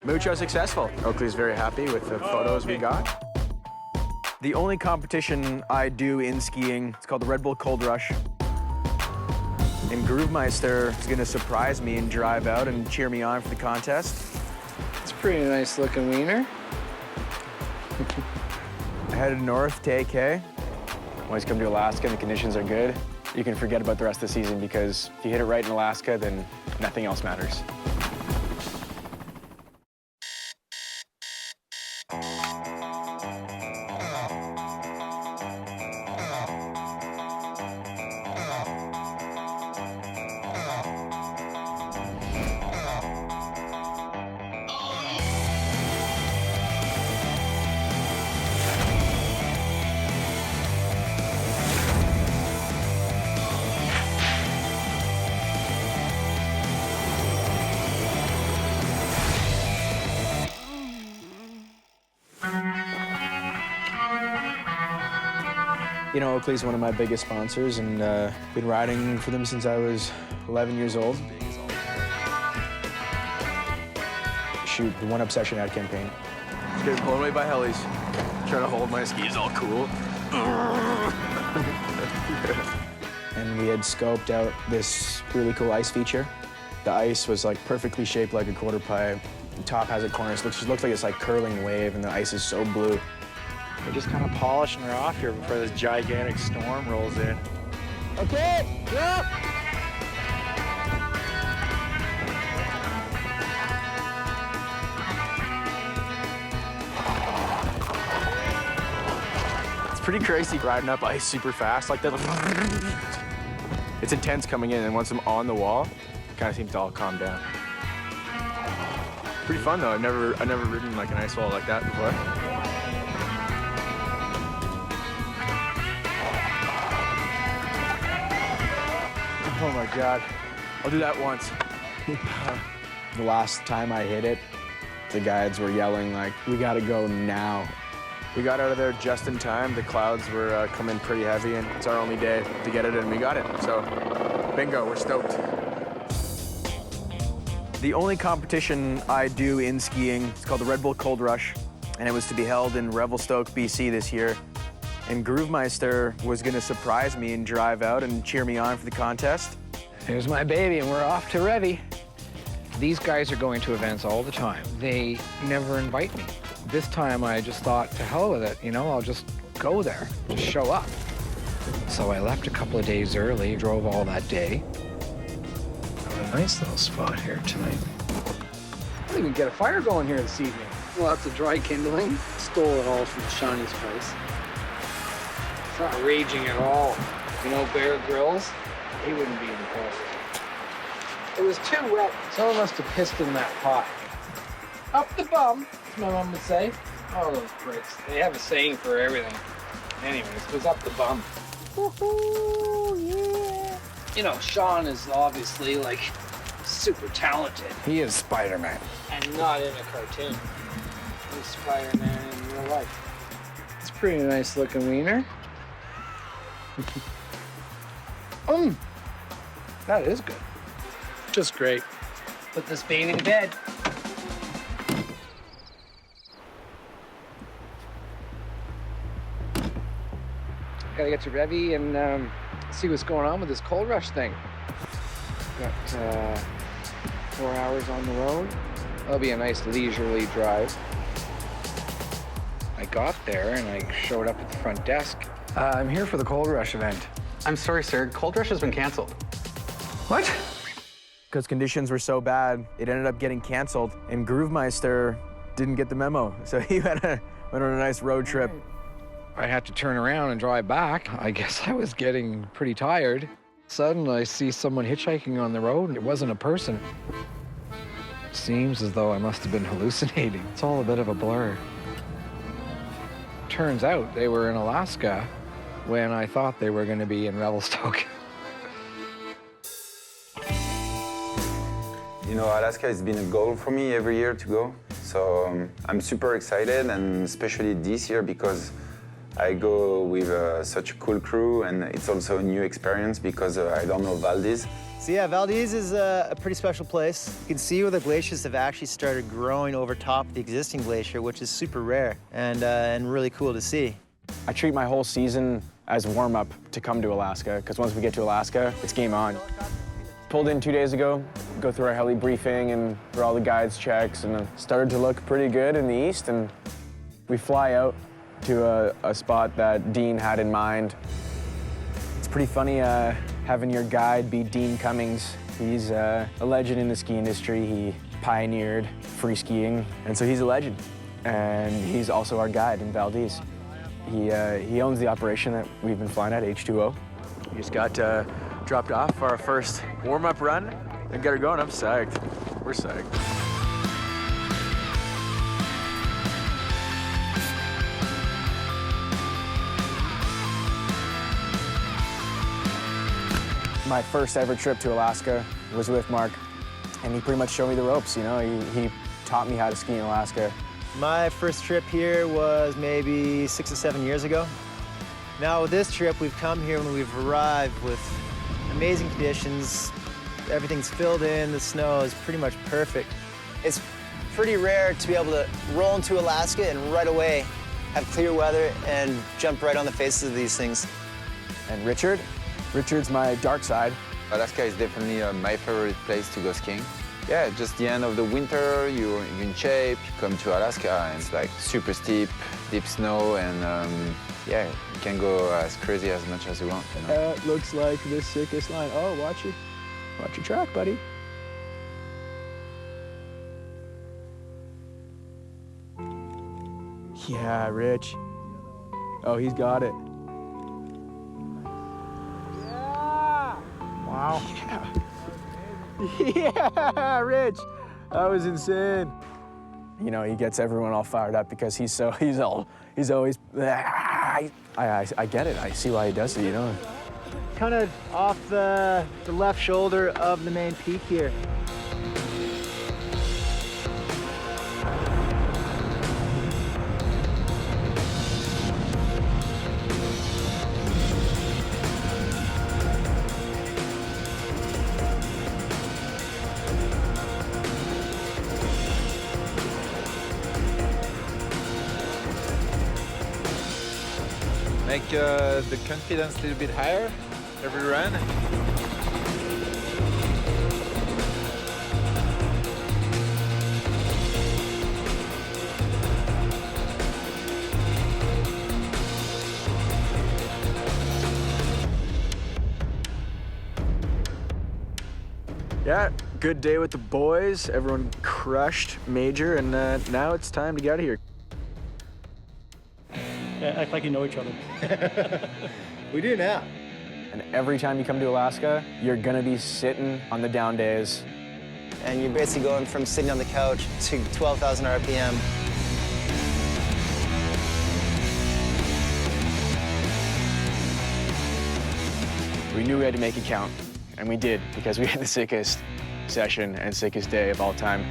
Mucho successful. Oakley's very happy with the photos we got. The only competition I do in skiing, it's called the Red Bull Cold Rush. And Groovemeister is gonna surprise me and drive out and cheer me on for the contest. It's a pretty nice looking wiener. I headed north to AK. Once you come to Alaska and the conditions are good, you can forget about the rest of the season because if you hit it right in Alaska, then nothing else matters. You know, Oakley's one of my biggest sponsors, and been riding for them since I was 11 years old. Shoot, the One Obsession ad campaign. Just getting blown away by helis. Trying to hold my skis all cool. And we had scoped out this really cool ice feature. The ice was like perfectly shaped like a quarter pipe. The top has a cornice. It just looks like it's like curling wave, and the ice is so blue. We're just kind of polishing her off here before this gigantic storm rolls in. Okay, yep. It's pretty crazy riding up ice super fast like that. It's intense coming in, and once I'm on the wall, it kind of seems to all calm down. Pretty fun though. I've never ridden like an ice wall like that before. Oh my God, I'll do that once. The last time I hit it, the guides were yelling like, we gotta go now. We got out of there just in time. The clouds were coming pretty heavy, and it's our only day to get it, and we got it. So, bingo, we're stoked. The only competition I do in skiing, it's called the Red Bull Cold Rush, and it was to be held in Revelstoke, BC this year. And Groovemeister was gonna surprise me and drive out and cheer me on for the contest. Here's my baby, and we're off to Revy. These guys are going to events all the time. They never invite me. This time I just thought, to hell with it, you know, I'll just go there, just show up. So I left a couple of days early, drove all that day. Got a nice little spot here tonight. We'll even get a fire going here this evening. Lots of dry kindling. Stole it all from Shawnee's place. It's not raging at all. You know, Bear Grylls, he wouldn't be impressed. It was too wet. Someone must have pissed in that pot. Up the bum, as my mom would say. Oh, those pricks. They have a saying for everything. Anyways, it was up the bum. Woohoo, yeah. You know, Sean is obviously, like, super talented. He is Spider-Man. And not in a cartoon. He's Spider-Man in real life. It's a pretty nice looking wiener. That is good. Just great. Put this baby to bed. Gotta get to Revy and see what's going on with this cold rush thing. Got 4 hours on the road. That'll be a nice leisurely drive. I got there and I showed up at the front desk. I'm here for the cold rush event. I'm sorry, sir. Cold Rush has been canceled. What? Because conditions were so bad, it ended up getting canceled, and Groovemeister didn't get the memo. So he went on a nice road trip. I had to turn around and drive back. I guess I was getting pretty tired. Suddenly, I see someone hitchhiking on the road, and it wasn't a person. It seems as though I must have been hallucinating. It's all a bit of a blur. Turns out they were in Alaska when I thought they were going to be in Revelstoke. You know, Alaska has been a goal for me every year to go. So I'm super excited, and especially this year because I go with such a cool crew, and it's also a new experience because I don't know Valdez. So yeah, Valdez is a pretty special place. You can see where the glaciers have actually started growing over top of the existing glacier, which is super rare and really cool to see. I treat my whole season as warm-up to come to Alaska, because once we get to Alaska, it's game on. Pulled in 2 days ago, go through our heli briefing and through all the guides checks, and it started to look pretty good in the east, and we fly out to a spot that Dean had in mind. It's pretty funny having your guide be Dean Cummings. He's a legend in the ski industry. He pioneered free skiing, and so he's a legend. And he's also our guide in Valdez. He owns the operation that we've been flying at, H20. We just got dropped off for our first warm-up run and got her going. I'm psyched. We're psyched. My first ever trip to Alaska was with Mark, and he pretty much showed me the ropes, you know? He taught me how to ski in Alaska. My first trip here was maybe 6 or 7 years ago. Now with this trip, we've come here when we've arrived with amazing conditions. Everything's filled in, the snow is pretty much perfect. It's pretty rare to be able to roll into Alaska and right away have clear weather and jump right on the faces of these things. And Richard's my dark side. Alaska is definitely my favorite place to go skiing. Yeah, just the end of the winter, you're in shape, you come to Alaska, and it's like super steep, deep snow, and yeah, you can go as crazy as much as you want, you know? That looks like the sickest line. Oh, watch your track, buddy. Yeah, Rich. Oh, he's got it. Wow. Yeah, Rich. That was insane. You know, he gets everyone all fired up because he's always. I get it. I see why he does it. You know. Kind of off the left shoulder of the main peak here. Make the confidence a little bit higher every run. Yeah, good day with the boys. Everyone crushed major, and now it's time to get out of here. Yeah, act like you know each other. We do now. And every time you come to Alaska, you're gonna be sitting on the down days. And you're basically going from sitting on the couch to 12,000 RPM. We knew we had to make it count, and we did, because we had the sickest session and sickest day of all time.